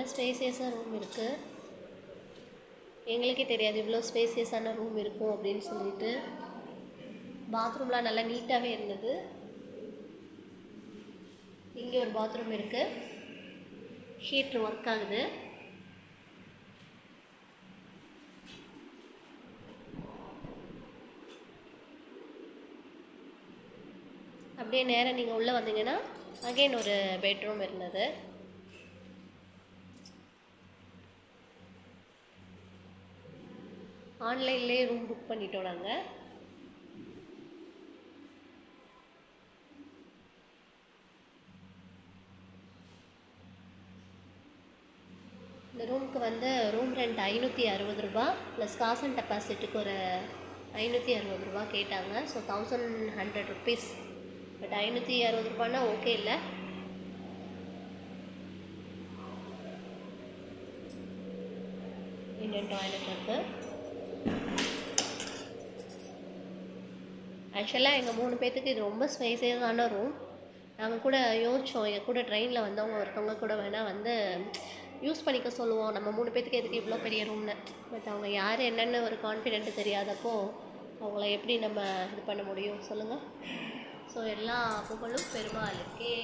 நல்ல ஸ்பேசியஸாக ரூம் இருக்குது. எங்களுக்கே தெரியாது இவ்வளோ ஸ்பேசியஸான ரூம் இருக்கும் அப்படின்னு சொல்லிட்டு. பாத்ரூம்லாம் நல்லா நீட்டாகவே இருந்தது. இங்கே ஒரு பாத்ரூம் இருக்குது. ஹீட்ரு ஒர்க் ஆகுது. அப்படியே நேராக நீங்கள் உள்ளே வந்தீங்கன்னா அகைன் ஒரு பெட்ரூம் இருந்தது. ஆன்லைன்லேயே ரூம் புக் பண்ணிட்டோம் நாங்கள். இந்த ரூமுக்கு வந்து ரூம் ரெண்ட் 560 ரூபா ப்ளஸ் காசு அண்ட் டெபாசிட்டுக்கு ஒரு 560 ரூபா கேட்டாங்க. So 1100 rupees. பட் 560 ரூபான்னா ஓகே இல்லை. இந்தியன் டாய்லெட் இருக்குது. ஆக்சுவலாக எங்கள் 3 பேர்த்துக்கு இது ரொம்ப ஸ்பேசியஸான ரூம். நாங்கள் கூட யோசித்தோம், எங்கள் கூட ட்ரெயினில் வந்தவங்க ஒருத்தவங்க கூட வேணால் வந்து யூஸ் பண்ணிக்க சொல்லுவோம், நம்ம 3 பேர்த்துக்கு எதுக்கு இவ்வளோ பெரிய ரூம்னு. பட் அவங்க யார் என்னென்னு ஒரு கான்ஃபிடென்ட்டு தெரியாதப்போ அவங்கள எப்படி நம்ம இது பண்ண முடியும் சொல்லுங்கள். ஸோ எல்லா புகழும் பெருமாளுக்கே.